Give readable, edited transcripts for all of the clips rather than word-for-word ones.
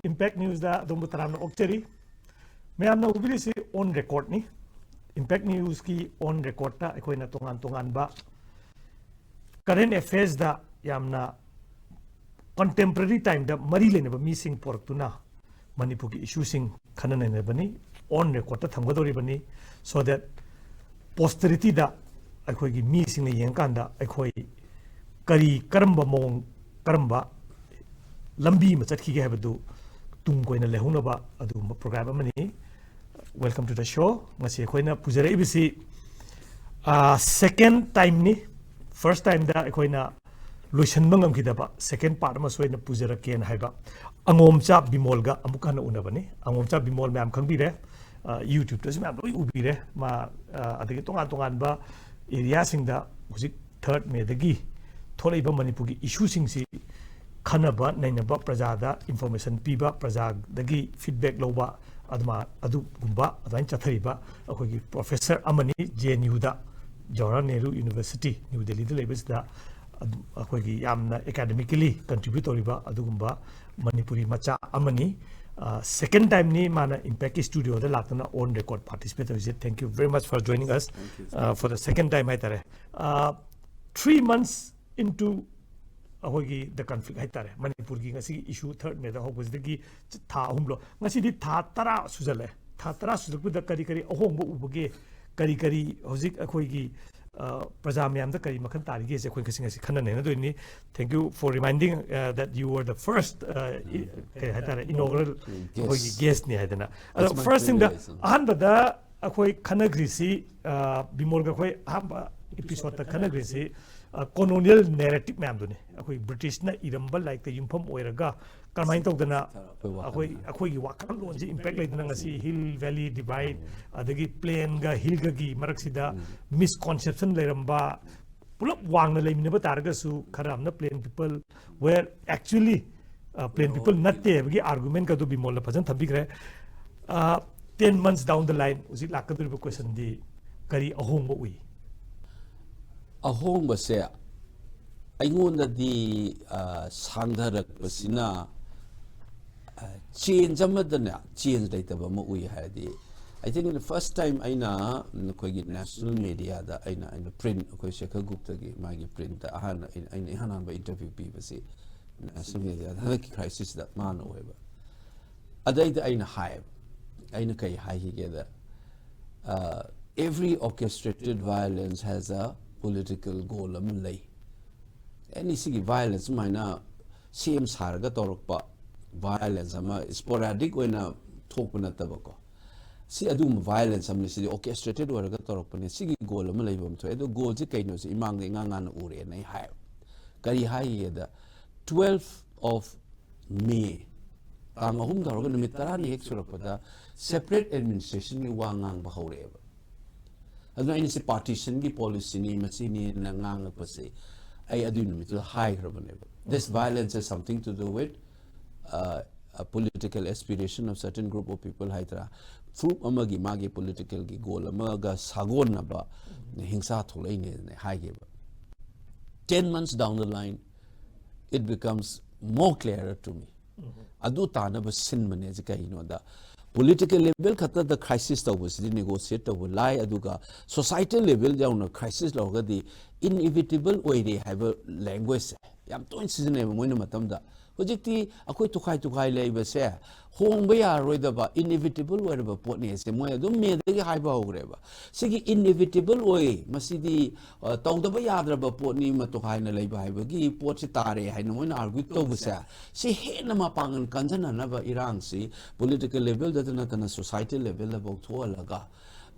Impact News da dombu taramna okchari. मैं आपने उबली से on record नहीं. Impact News की on record ta कोई ना तोंगान बा. Current affairs da यामना contemporary time da मरी लेने बा missing pork tu ना Manipur की issues सिंग खनन ने बनी on record ta थंगदोरी बनी so that posterity da कोई की missing ने यंग कांदा कोई करी करम्बा मोंग करम्बा लंबी मचत की है बदु तुम कोई ना लेहुना बा अदु प्रोग्राम मनी welcome to the show masi कोई ना पुजरे इबिसी second time ni first time da कोई ना लोशन बंगम की दबा second part में सोई ना पुजरा केन है बा अंगोमचा बिमोल गा अमुका ना उन्ना बने अंगोमचा बिमोल में हम खंग भी रहे YouTube तो इसमें हम लोग उबी रहे माँ अदगी तोंगान बा एरिया सिंग दा उसी third में दगी थोड़ा इबा मणिपुर की issue सिंग सी खानबा नैनबा प्रजादा information पीबा प्रजादगी feedback लोबा अदमा अदु गुंबा अदाइन चथरीबा अखोगी प्रोफेसर अमनी JNU दा जवाहरलाल नेहरू यूनिवर्सिटी न्यू दिल्ली दा लेबसदा अखोगी यामना academically contribute तोरिबा अदु गुंबा मणिपुरी मचा अमनी second time ni mana impact studio da latna on record participate visit. Thank you very much for joining us for the second time hai tare 3 months into the conflict hai tare Manipur ki ngasi issue third me da hobus de tha humlo ngasi di tha tara sujale tha tara sujak da kari ahong bo ubage kari hojik akhoi gi praja myam da kari makhan tari ge se khoi kasi ngasi khana ne do ni. Thank you for reminding that you were the first inaugural guest ni haidana first thing da ahan bada akhoi khana grisi bimol ga khoi ahamba episode ta khana grisi colonial narrative ma'am दुने अखोई British ना इरंबल like the युमफम ओइरगा करमाइन तौदना अखोई की Wakal loan से impact लेदना ngasi हिल valley divide अदगी plane गा हिल गा की मरक्सिदा misconception लेरंबा pull-up वांगना लेमिनबा तारगसु खरा हमना plain people where actually plain people नत्ते बगी आर्गुमेंट का तो Bimol फजन थबिग्रे 10 months down the line उसी लाकदुर क्वेश्चन दी करी अहोंग उई ahong base aingon da di sangdarak basina change amadana change later ba mo ui hadi. I think the first time aina ko gi national media da aina in the print ko Shekhar Gupta gi magi print da han aina hanan ba interview bi base national media da ki crisis da man oi ba adai da aina high aina kai high hi da every orchestrated violence has a political goal amalay any sigi violence maina same sarga torokpa violence ama sporadic wena thokuna tabako si adum violence amni si orchestrated warga torokpa sigi goal amalay bam to edo goal ji kaino si imang de ngan ure nai hai kari hai da 12th of May ang ahum darga numit tarani hek surakpada separate administration ni wangang ba hawreba aduna ini si partition ki policy ni machini na ngang pase ay adun mi to high rabaneba. This violence has something to do with a political aspiration of certain group of people haitra through amagi magi political ki goal amaga sagon na ba hingsa tholai ne high ge 10 months down the line it becomes more clearer to me adu tana ba sin mane ji kai no da political level khata the crisis ta was negotiate ta lie aduga societal level jauna crisis loga di inevitable way they have a language yam to season ne moina matam da hojikti akoi tukai leiba se hong ba ya roi da ba inevitable way ba pot ne se moi adum me de hai ba hogre ba sigi inevitable way masidi taw da ba ya dra ba pot ni ma tukai na leiba hai ba gi pot se tare hai no moina argue to bu se si he na ma pangan kanjana na ba irang si political level da na kana society level da bok thoa laga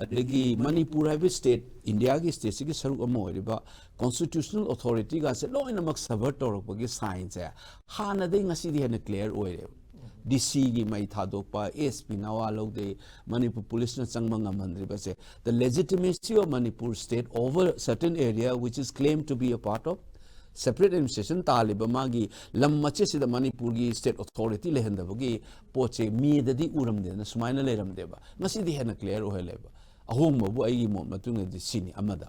adegi Manipur have state India ki state ki saruk amo riba constitutional authority ga se lo ina mak sabar torok bagi science ya hana de ngasi di hana clear oire DC gi mai thadok pa SP nawa lo de Manipur police na changma ngamandri ba se the legitimacy of Manipur state over certain area which is claimed to be a part of separate administration taliba magi lammache sida Manipur gi state authority lehenda bagi poche mi dadi uram de na sumaina leram deba ngasi di hana clear oheleba ahong mo bu ai mo matung di sini amada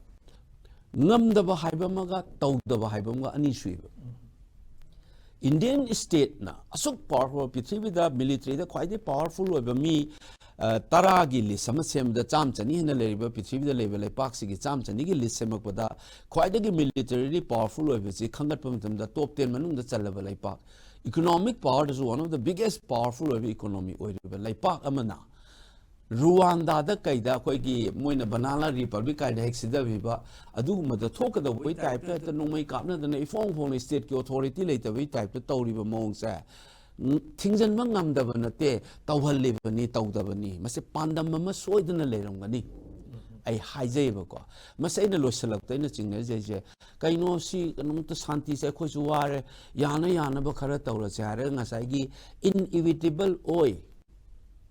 ngam da ba haiba maga taw da ba haiba maga ani suiba Indian state na asuk powerful Prithvi da military da quite powerful over me taragi list sama sem da cham chani hena leriba Prithvi da level like park sigi cham chani gi list semak pada quite a militarily powerful over si khangat pam da top 10 manung da chalaba like park economic power is one of the biggest powerful over economy over like park amana Rwanda da kaida koi gi moina banana republic kaida hexida viba adu mada thoka da way type ta no mai kapna da nei phong phong state ki authority later way type ta tawri ba mong sa thingjan ma ngam da bana te tawhal le bani taw da bani mase pandam ma soidana leram gani ai haijai ba ko mase ina lo selak ta ina chingna je je kaino si kanum ta shanti se khoi su ware yana ba khara tawra se hare ngasai gi inevitable oi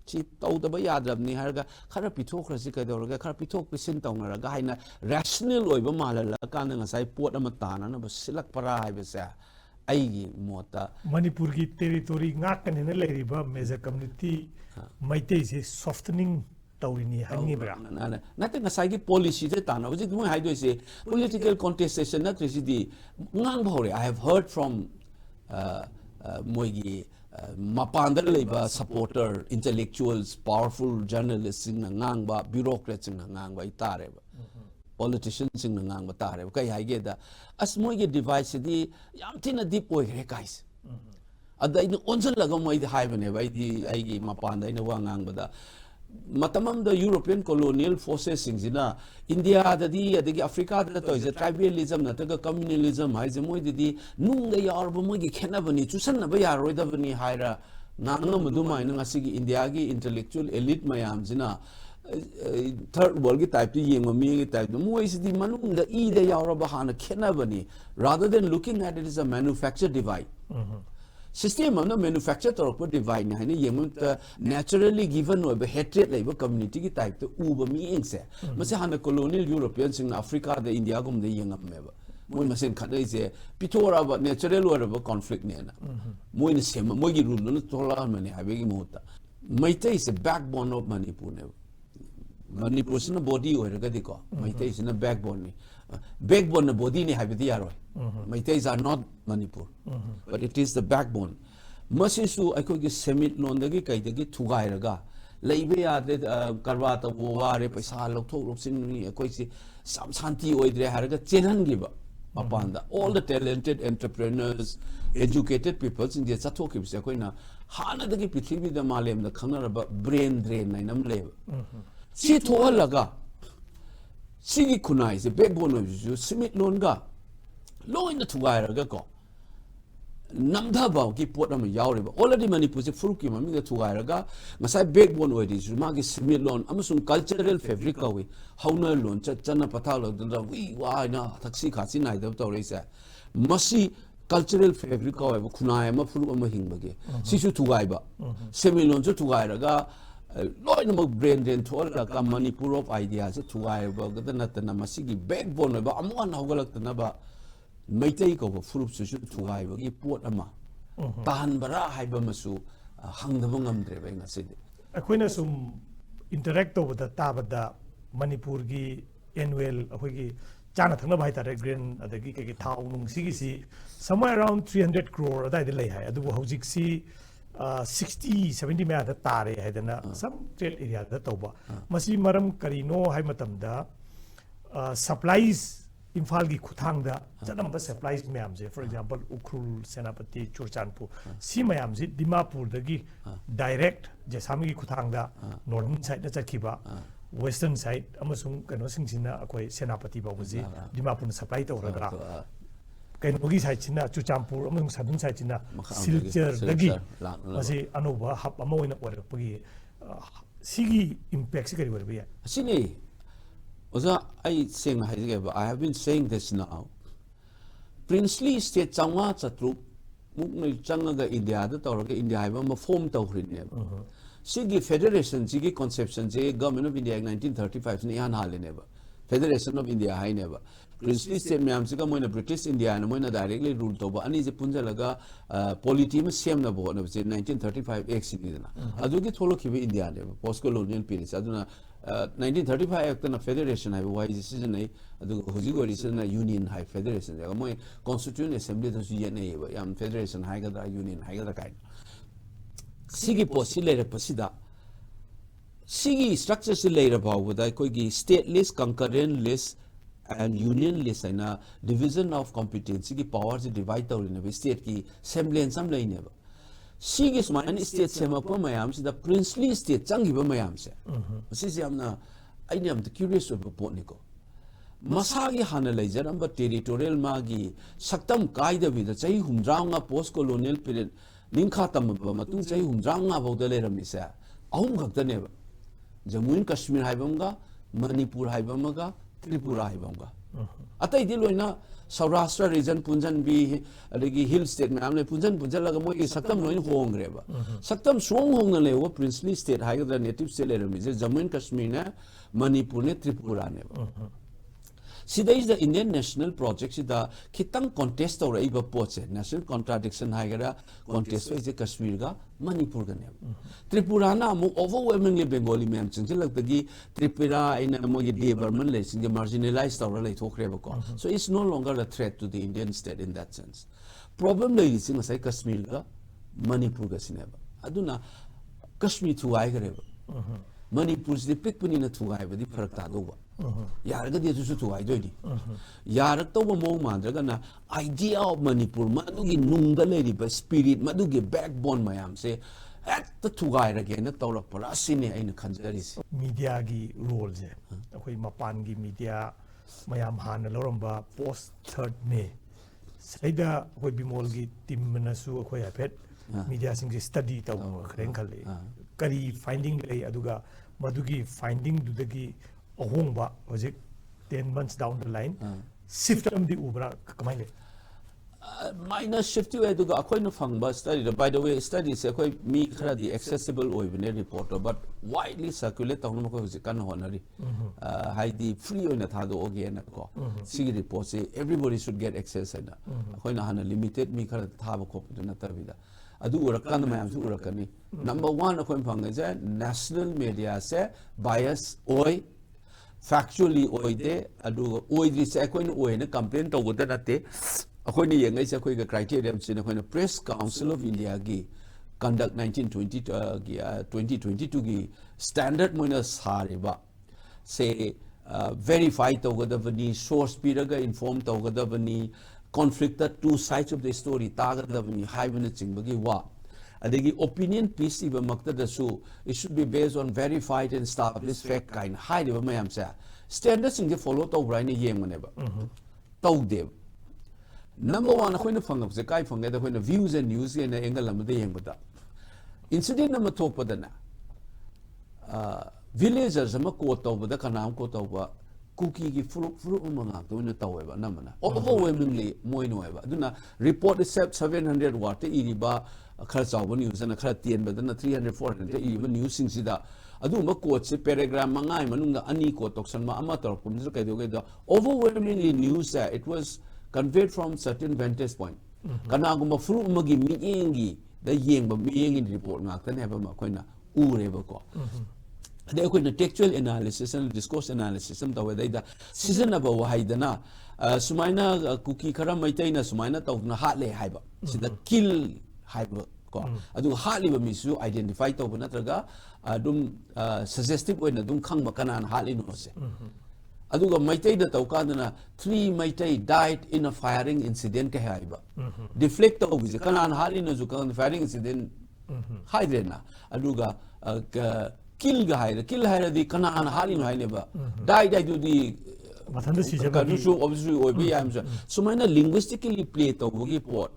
chi tawdaba yadabni harga khara pithok rasi kaidorga khara pithok pisin tawnaraga haina rational oiba malala kana ngasai pot ama tana na silak para haibasa aigi mota Manipur ki territory ngakane na leiriba major community maitei se softening tawrini hangi bra natin ngasai gi policy te tana hojik mo haidoi se political contestation na krisidi ngang bhore I have heard from moigi Mapandar leba supporter intellectuals powerful journalists sing ngang ba bureaucrats sing ngang ba itare ba politicians sing ngang ba tare ba kai haige da as moi ge device di yam thina deep oi re guys ada in onjal laga moi di hai bane ba di ai gi mapanda ina wa ngang ba da matamam the European colonial forces singina India da di adagi Africa da to is tribalism na taga communalism hai je moi di nunga yar ba moi gi khena bani chusan na ba yar roi da bani haira nanga madu mai na ngasi gi India gi intellectual elite mayam jina third world gi type ti yeng mi gi type moi is di manung da I da yar ba hana khena bani rather than looking at it as a manufactured divide system of manufacture to divide na yeng naturally given over hatred like community ki type to uba mi engse mase hana colonial Europeans in Africa the India gum the yeng meba moi masen khadai se pitora ba natural or conflict ne na moi ne sema moi gi rule no tola mane habe gi mota maite is a backbone of Manipur ne Manipur is a body or ga di ko maite is a backbone ni backbone na body ni habe di aroi Maitais are not Manipur, but it is the backbone. Masisu akogi semit nondagi kaidagi thugairaga leibe ade karwata ware paisa lokthok loksin ni akoisi sam shanti oidre haraga chenhangiba mapanda all the talented entrepreneurs educated people in the chathoki bise koina hana dagi prithvi da malem da khanaraba brain drain nai nam leba si tholaga sigi kunai se backbone of you semit longa Law in the Tugairaga go. Namdaba ki port am yauriba. Already Manipur se fruki mami the Tugairaga. Masai backbone with this. Rumagi simil loan. Amasum cultural fabric away. How no loan. Chana patalo. We why na taxi kasi na ida to raise. Masi cultural fabric away. Kunaya ma furu ama hingbage. Sisu Tugaiba. Simil loan to Tugairaga. Law in the brain then to all the Manipur of ideas. Tugaiba. Gadanatana masigi backbone. But amuan hawalak the naba. Maitai ko fruit su thugai ba gi pot ama tan bara haiba masu hangdaba ngamdre ba ngasidi akoina sum interact to da tabada Manipur gi annual ahogi chana thangna bai tare green adagi ke thau nung sigi si somewhere around 300 crore adai de lei hai adu hojik si 60 70 ma da tare hai dana some trade area da toba masi maram karino hai matam da supplies Imphal gi khuthang da janam ba supplies mayam je for example Ukhrul Senapati Churchanpur si mayam je Dimapur da gi direct je sami gi khuthang da northern side da chakhiba western side amasung kano singsina akoi Senapati ba buji Dimapur supply to ragra kaino gi side china Churchanpur amasung southern side china Silchar da gi masi anuba hab amoina orapagi sigi impact sikari warbiya sini I have been saying this now. Princely state changwa chatru muknai changaga India da tawraga India haiba ma form tawhrinne sigi federation sigi conception je government of India 1935 ni han haline ba Federation of India haine ba princely state mayam se ka moina British India na moina directly rule to ba ani je punja laga polity ma sem na bo na je 1935 act si dina adu ki tholo khibe India ne post colonial period aduna 1935 act na federation hai why decision nei adu hoji go decision na union hai federation ja moi constituent assembly da su ye nei ba yam federation hai ga da union hai ga da kai sigi posi le pasida sigi structure se le ra ba da koi gi state list concurrent list and union list aina division of competency ki power se divide tawri ne state ki semblance sam lai ne ba sigi sman state sema pa mayam se da princely state changi ba mayam se si se amna aina am curious of pot ni ko masa gi hana lai jaram ba territorial ma gi saktam kai da bi da chai humranga post colonial period ningkha tam ba matung chai humranga ba da le ram ni se ahum khak da ne ba Jammu and Kashmir haibamga Manipur haibamaga Tripura haibamga atai di loina Saurashtra region punjan bi adagi hill state me amne punjan laga moi saktam loin hongre ba saktam song hong na lewo princely state haiga native state le mi Jammu and Kashmir ne Manipur ne Tripura ne ba sida is the Indian national project sida kitang contest or iba poche national contradiction haiga contest is Kashmir ga Manipur ga ne Tripura na mo overwhelmingly Bengali mem ching lag tagi Tripura in mo ye development le sing marginalized or le thokre ba ko so it's no longer a threat to the Indian state in that sense problem le is sai Kashmir ga Manipur ga sineba aduna Kashmir thuai ga ba Manipur de pick puni na thuai ba di farak ta do ba yaraga de su thuai do di yarak to mo mandraga na idea of Manipur madugi nungda le ri ba spirit madugi backbone mayam se at the thuai again na tawlak pala sine aina khanjari se media gi role je akoi mapan gi media mayam han loramba post 3rd May saida akoi bimol gi team na su akoi apet media sing study taw khreng khale kari finding lay aduga madugi finding dudagi ahongba hojik 10 months down the line shift am di ubra kamai le minor shift you aduga akoi no fangba study by the way study se akoi mi khara di accessible oibne reporter but widely circulate taw no ko hojik kan honari hai di free oina thado oge na ko si report say everybody should get access and akoi na hana limited mi khara thaba ko na tabida adu urakan mayam su urakani number 1 akoi phang je national media se bias oi factually oi de adu oi di se akoi oi na complaint to goda nate akoi ni yengai se akoi ga criteria se akoi na press council of India gi conduct 2022 gi standard moina sare ba se verify to goda bani source piraga inform to goda bani conflict the two sides of the story tagada bani haibana chingbagi wa adegi opinion piece iba makta da su it should be based on verified and established fact kind high ba mayam sa standards sing follow to brain yeng mane ba to de number 1 akoina phangap se kai phanga da akoina views and news in angle am de yeng ba incident number 2 pa dana villagers am ko to ba da kanam ko to ba cookie gi furu umanga to na taweba namana overwhelmingly moinoeba aduna report is 700 watt iriba khara chawba news na khara tien ba na 300 400 iriba news sing sida adu ma quote se paragraph mangai manunga ani ko toksan ma ama tor kum ju kai do ga overwhelmingly news it was conveyed from certain vantage point kana guma furu umagi mi yengi da yengba mi yengi report ngak tan heba ma koina ureba ko they could textual analysis and discourse analysis some the da season about haidana sumaina cookie khara maitaina sumaina tawna hatle haiba sida kill haiba ko adu hali ba misu identify tawba natraga dum suggestive oina dum khangba kanan halin hose aduga maitai da tawkadana 3 maitai died in a firing incident ka haiba deflect tawbi kanan halin zu kan firing incident haidena aduga kill ga kill di kana an halin haineba die do di mathanda si jaga kanu su obviously obi am so maina linguistically play to gi port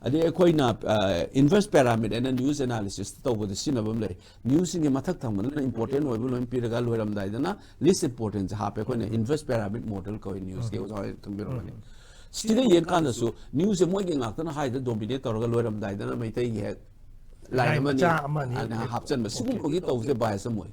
ade koina inverse pyramid and news analysis to the sinabam le news in mathak thang na important obi lo impiraga loiram dai dana least important ha pe koina inverse pyramid model ko news ke oi tumbiro mane sida yen kan su news mo gi ngak na haida dominate to ga loiram dai dana mai tai he lai mani hapchan ba sigu ko gi to se bias moi